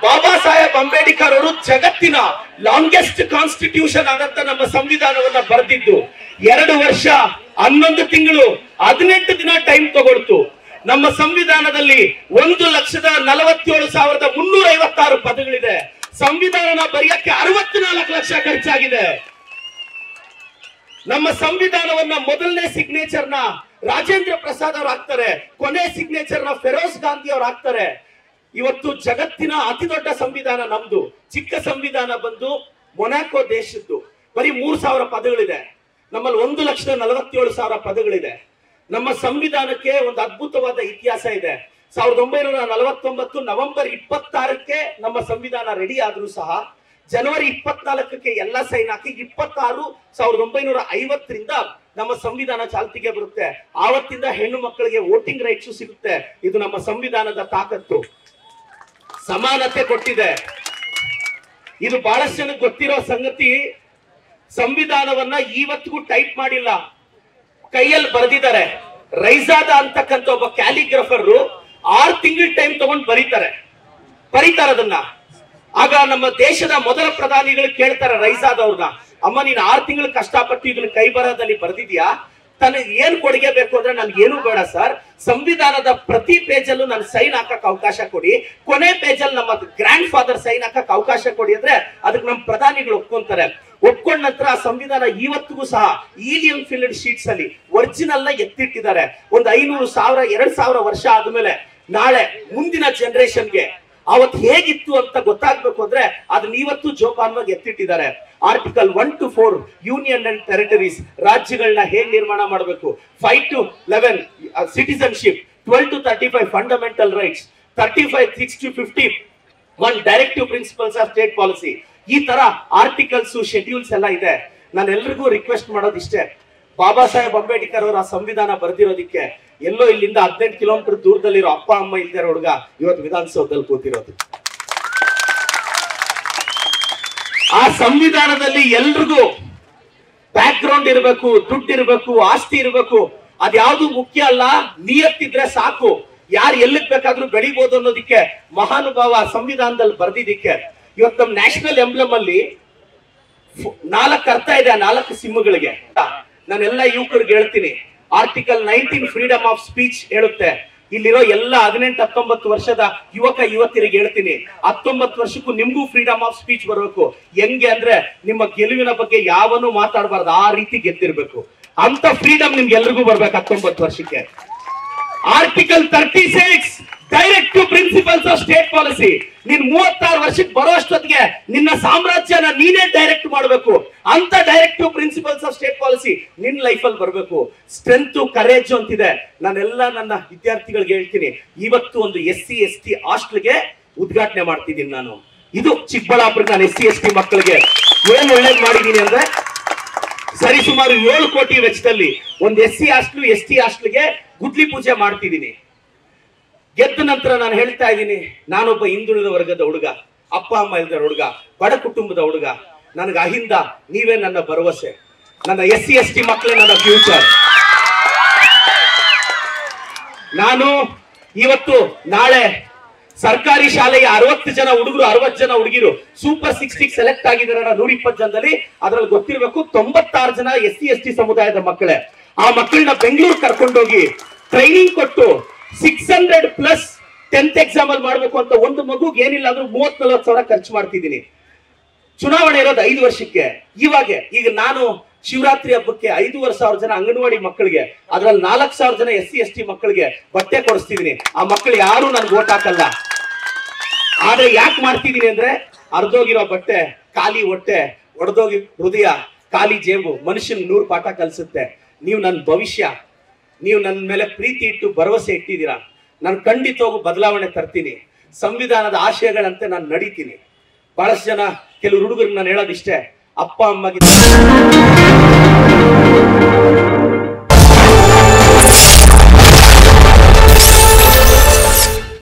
ಬಾಬಾ ಸಾಹೇಬ್ ಅಂಬೇಡ್ಕರ್ ಅವರು ಜಗತ್ತಿನ longest constitution ಆದಂತ ನಮ್ಮ ಸಂವಿಧಾನವನ್ನ ಬರೆದಿದ್ದು 2 ವರ್ಷ 11 ತಿಂಗಳು 18 ದಿನ ಟೈಮ್ ತಗೊಳ್ತು. ನಮ್ಮ ಸಂವಿಧಾನದಲ್ಲಿ 1,47,356 ಪದಗಳಿದೆ. ಸಂವಿಧಾನ ಬರೆಯಕ್ಕೆ 64 ಲಕ್ಷ ಖರ್ಚಾಗಿದೆ. ನಮ್ಮ ಸಂವಿಧಾನವನ್ನ ಮೊದಲನೇ ಸಿಗ್ನೇಚರ್ ನ ರಾಜೇಂದ್ರ ಪ್ರಸಾದ್ ಅವರು ಹಾಕ್ತಾರೆ, ಕೊನೆ ಸಿಗ್ನೇಚರ್ ನ ಫೆರೋಜ್ ಗಾಂಧಿ ಅವರು ಹಾಕ್ತಾರೆ. ಇವತ್ತು ಜಗತ್ತಿನ ಅತಿ ದೊಡ್ಡ ಸಂವಿಧಾನ ನಮ್ದು. ಚಿಕ್ಕ ಸಂವಿಧಾನ ಬಂದು ಮೊನಾಕೋ ದೇಶದ್ದು, ಬರೀ 3,000 ಪದಗಳಿದೆ. ನಮ್ಮಲ್ಲಿ 1,47,000 ಪದಗಳಿದೆ. ನಮ್ಮ ಸಂವಿಧಾನಕ್ಕೆ ಒಂದು ಅದ್ಭುತವಾದ ಇತಿಹಾಸ ಇದೆ. 1949 ನವೆಂಬರ್ 26ಕ್ಕೆ ನಮ್ಮ ಸಂವಿಧಾನ ರೆಡಿ ಆದ್ರೂ ಸಹ ಜನವರಿ 24ಕ್ಕೆ ಎಲ್ಲ ಸೈನ್ ಹಾಕಿ 26 1950ರಿಂದ ನಮ್ಮ ಸಂವಿಧಾನ ಚಾಲ್ತಿಗೆ ಬರುತ್ತೆ. ಆವತ್ತಿಂದ ಹೆಣ್ಣು ಮಕ್ಕಳಿಗೆ ವೋಟಿಂಗ್ ರೈಟ್ಸ್ ಸಿಗುತ್ತೆ. ಇದು ನಮ್ಮ ಸಂವಿಧಾನದ ತಾಕತ್ತು. ಸಮಾನತೆ ಕೊಟ್ಟಿದೆ. ಇದು ಬಹಳಷ್ಟು ಜನಕ್ಕೆ ಗೊತ್ತಿರೋ ಸಂಗತಿ. ಸಂವಿಧಾನವನ್ನ ಇವತ್ತಿಗೂ ಟೈಪ್ ಮಾಡಿಲ್ಲ, ಕೈಯಲ್ಲಿ ಬರೆದಿದ್ದಾರೆ. ರೈಜಾದ ಅಂತಕ್ಕಂಥ ಒಬ್ಬ ಕ್ಯಾಲಿಗ್ರಫರ್ 6 ತಿಂಗಳ ಟೈಮ್ ತಗೊಂಡು ಬರೀತಾರೆ ಅದನ್ನ. ಆಗ ನಮ್ಮ ದೇಶದ ಮೊದಲ ಪ್ರಧಾನಿಗಳು ಕೇಳ್ತಾರೆ ರೈಜಾದ ಅವ್ರನ್ನ, ಅಮ್ಮ ನೀನ್ 6 ತಿಂಗಳು ಕಷ್ಟಪಟ್ಟು ಇದನ್ನ ಕೈ ಬರಹದಲ್ಲಿ ಬರೆದಿದ್ಯಾ, ತನಗೆ ಏನ್ ಕೊಡುಗೆ ಬೇಕು ಅಂದ್ರೆ ನನ್ಗೆ ಏನು ಬೇಡ ಸರ್, ಸಂವಿಧಾನದ ಪ್ರತಿ ಪೇಜಲ್ಲೂ ನಾನು ಸೈನ್ ಹಾಕಕ್ ಅವಕಾಶ ಕೊಡಿ, ಕೊನೆ ಪೇಜಲ್ಲಿ ನಮ್ಮ ಗ್ರ್ಯಾಂಡ್ ಫಾದರ್ ಸೈನ್ ಹಾಕಕ್ ಅವಕಾಶ ಕೊಡಿ ಅಂದ್ರೆ ಅದಕ್ಕೆ ನಮ್ಮ ಪ್ರಧಾನಿಗಳು ಒಪ್ಕೊಂತಾರೆ. ಒಪ್ಕೊಂಡ ನಂತರ ಆ ಸಂವಿಧಾನ ಇವತ್ತಿಗೂ ಸಹ ಈಲಿಯಂ ಫಿಲ್ಡ್ ಶೀಟ್ಸ್ ಅಲ್ಲಿ ಒರಿಜಿನಲ್ ನ ಎತ್ತಿಟ್ಟಿದ್ದಾರೆ. ಒಂದು 500, 1000, 2000 ವರ್ಷ ಆದ್ಮೇಲೆ ನಾಳೆ ಮುಂದಿನ ಜನರೇಷನ್ಗೆ ಅವತ್ತು ಹೇಗಿತ್ತು ಅಂತ ಗೊತ್ತಾಗ್ಬೇಕು ಅಂದ್ರೆ ಅದನ್ನ ಇವತ್ತು ಜೋಪಾನವಾಗಿ ಎತ್ತಿಟ್ಟಿದ್ದಾರೆ. Article 1 to 4 union and territories, ರಾಜ್ಯಗಳನ್ನ ಹೇಗೆ ನಿರ್ಮಾಣ ಮಾಡಬೇಕು, 5 to 11 citizenship, 12 to 35 fundamental rights, 35, 6 to 51 directive principles of state policy. ಈ ತರ ಆರ್ಟಿಕಲ್ಸ್, ಶೆಡ್ಯೂಲ್ಸ್ ಎಲ್ಲ ಇದೆ. ನಾನು ಎಲ್ರಿಗೂ ರಿಕ್ವೆಸ್ಟ್ ಮಾಡೋದಿಷ್ಟೇ, ಬಾಬಾ ಸಾಹೇಬ್ ಅಂಬೇಡ್ಕರ್ ಅವರ ಸಂವಿಧಾನ ಬರೆದಿರೋದಿಕ್ಕೆ ಎಲ್ಲೋ ಇಲ್ಲಿಂದ 18 ಕಿಲೋಮೀಟರ್ ದೂರದಲ್ಲಿರೋ ಅಪ್ಪ ಅಮ್ಮ ಇಲ್ದಿರೋ ಹುಡುಗ ಇವತ್ತು ವಿಧಾನಸೌಧದಲ್ಲಿ ಕೂತಿರೋದು. ಆ ಸಂವಿಧಾನದಲ್ಲಿ ಎಲ್ರಿಗೂ ಬ್ಯಾಕ್ ಗ್ರೌಂಡ್ ಇರಬೇಕು, ದುಡ್ಡು ಇರಬೇಕು, ಆಸ್ತಿ ಇರಬೇಕು, ಅದ್ಯಾವುದು ಮುಖ್ಯ ಅಲ್ಲ. ನಿಯತ್ತಿದ್ರೆ ಸಾಕು, ಯಾರು ಎಲ್ಲಿಗೆ ಬೇಕಾದ್ರೂ ಬೆಳಿಬಹುದು ಅನ್ನೋದಿಕ್ಕೆ ಮಹಾನುಭಾವ ಸಂವಿಧಾನದಲ್ಲಿ ಬರೆದಿದ್ದಕ್ಕೆ. ಇವತ್ತು ನಮ್ಮ ನ್ಯಾಷನಲ್ ಎಂಬ್ಲಮ್ ಅಲ್ಲಿ 4 ಅರ್ಥ ಇದೆ. 4 ಸಿಂಹಗಳಿಗೆ ನಾನೆಲ್ಲ ಯುವಕರಿಗೆ ಹೇಳ್ತೀನಿ. ಆರ್ಟಿಕಲ್ 19 ಫ್ರೀಡಮ್ ಆಫ್ ಸ್ಪೀಚ್ ಹೇಳುತ್ತೆ. ಇಲ್ಲಿರೋ ಎಲ್ಲ 18-19 ವರ್ಷದ ಯುವಕ ಯುವತಿಯರಿಗೆ ಹೇಳ್ತೀನಿ, 19 ವರ್ಷಕ್ಕೂ ನಿಮ್ಗೂ ಫ್ರೀಡಮ್ ಆಫ್ ಸ್ಪೀಚ್ ಬರಬೇಕು. ಹೆಂಗೆ ಅಂದ್ರೆ ನಿಮ್ಮ ಗೆಲುವಿನ ಬಗ್ಗೆ ಯಾವನು ಮಾತಾಡಬಾರ್ದು, ಆ ರೀತಿ ಗೆದ್ದಿರ್ಬೇಕು. ಅಂತ ಫ್ರೀಡಮ್ ನಿಮ್ಗೆ ಎಲ್ರಿಗೂ ಬರ್ಬೇಕು 19 ವರ್ಷಕ್ಕೆ. Article 36 directive principles of state policy. ನೀನ್ 36 ವರ್ಷಕ್ಕೆ ಬರೋ ಅಷ್ಟೊತ್ತಿಗೆ ನಿನ್ನ ಸಾಮ್ರಾಜ್ಯನ ನೀನೇ ಡೈರೆಕ್ಟ್ ಮಾಡಬೇಕು. ಅಂತ directive principles of state policy ನಿನ್ ಲೈಫ್ ಅಲ್ಲಿ ಬರಬೇಕು. ಸ್ಟ್ರೆಂತ್, ಕರೇಜ್ ಅಂತಿದೆ. ನಾನೆಲ್ಲ ನನ್ನ ವಿದ್ಯಾರ್ಥಿಗಳಿಗೆ ಹೇಳ್ತೀನಿ, ಇವತ್ತು ಒಂದು SC ST ಹಾಸ್ಟೆಲ್ಗೆ ಉದ್ಘಾಟನೆ ಮಾಡ್ತಿದ್ದೀನಿ ನಾನು. ಇದು ಚಿಕ್ಕಬಳ್ಳಾಪುರಕ್ಕೆ ನಾನು SC ST ಮಕ್ಕಳಿಗೆ ಏನ್ ಒಳ್ಳೇದ್ ಮಾಡಿದೀನಿ ಅಂದ್ರೆ, ಸರಿ ಸುಮಾರು 7 ಕೋಟಿ ವೆಚ್ಚದಲ್ಲಿ ಒಂದು SC ಹಾಸ್ಟೆಲ್, ST ಹಾಸ್ಟೆಲ್ಗೆ ಗುದ್ಲಿ ಪೂಜೆ ಮಾಡ್ತಿದ್ದೀನಿ. ಗೆದ್ದ ನಂತರ ನಾನು ಹೇಳ್ತಾ ಇದ್ದೀನಿ, ನಾನೊಬ್ಬ ಹಿಂದುಳಿದ ವರ್ಗದ ಹುಡುಗ, ಅಪ್ಪ ಅಮ್ಮ ಇಲ್ದ ಹುಡುಗ, ಬಡ ಕುಟುಂಬದ ಹುಡುಗ. ನನಗೆ ಅಹಿಂದ ನೀವೇ ನನ್ನ ಭರವಸೆ. ನನ್ನ SC ST ಮಕ್ಕಳೇ ನನ್ನ ಫ್ಯೂಚರ್. ನಾನು ಇವತ್ತು ನಾಳೆ ಸರ್ಕಾರಿ ಶಾಲೆಯ 60 ಜನ ಹುಡುಗರು, 60 ಜನ ಹುಡುಗಿರು ಸೂಪರ್ 60 ಸೆಲೆಕ್ಟ್ ಆಗಿದ್ದಾರೆ 120 ಜನದಲ್ಲಿ. ಅದ್ರಲ್ಲಿ ಗೊತ್ತಿರಬೇಕು 96 ಜನ SC ST ಸಮುದಾಯದ ಮಕ್ಕಳೇ. ಆ ಮಕ್ಕಳನ್ನ ಬೆಂಗಳೂರು ಕರ್ಕೊಂಡೋಗಿ ಟ್ರೈನಿಂಗ್ ಕೊಟ್ಟು 600+ 10th ಎಕ್ಸಾಮ್ ಅಲ್ಲಿ ಮಾಡ್ಬೇಕು ಅಂತ ಒಂದು ಮಗುಗೆ ಏನಿಲ್ಲ ಅಂದ್ರೂ 30-40 ಸಾವಿರ ಖರ್ಚು ಮಾಡ್ತಿದ್ದೀನಿ. ಚುನಾವಣೆ ಇರೋದು 5 ವರ್ಷಕ್ಕೆ. ಈಗ ನಾನು ಶಿವರಾತ್ರಿ ಹಬ್ಬಕ್ಕೆ 5,500 ಜನ ಅಂಗನವಾಡಿ ಮಕ್ಕಳಿಗೆ, ಅದ್ರಲ್ಲಿ 4,000 ಜನ SC ST ಮಕ್ಕಳಿಗೆ ಬಟ್ಟೆ ಕೊಡಿಸ್ತಿದ್ದೀನಿ. ಆ ಮಕ್ಕಳು ಯಾರು ನನ್ಗೆ ಓಟ್ ಹಾಕಲ್ಲ. ಆದ್ರೆ ಯಾಕೆ ಮಾಡ್ತಿದ್ದೀನಿ ಅಂದ್ರೆ, ಅರ್ಧೋಗಿರೋ ಬಟ್ಟೆ, ಖಾಲಿ ಹೊಟ್ಟೆ, ಒಡೆದೋಗಿ ಹೃದಯ, ಖಾಲಿ ಜೇಬು ಮನುಷ್ಯನ್ 100 ಪಾಠ ಕಲಿಸುತ್ತೆ. ನೀವು ನನ್ನ ಭವಿಷ್ಯ, ನೀವು ನನ್ನ ಮೇಲೆ ಪ್ರೀತಿ ಇಟ್ಟು ಭರವಸೆ ಇಟ್ಟಿದ್ದೀರಾ. ನಾನು ಖಂಡಿತವಾಗೂ ಬದಲಾವಣೆ ತರ್ತೀನಿ. ಸಂವಿಧಾನದ ಆಶಯಗಳಂತೆ ನಾನು ನಡೀತೀನಿ. ಬಹಳಷ್ಟು ಜನ ಕೆಲವು ಹುಡುಗರಿಗೆ ನಾನು ಹೇಳೋದಿಷ್ಟೇ, ಅಪ್ಪ ಅಮ್ಮಗೆ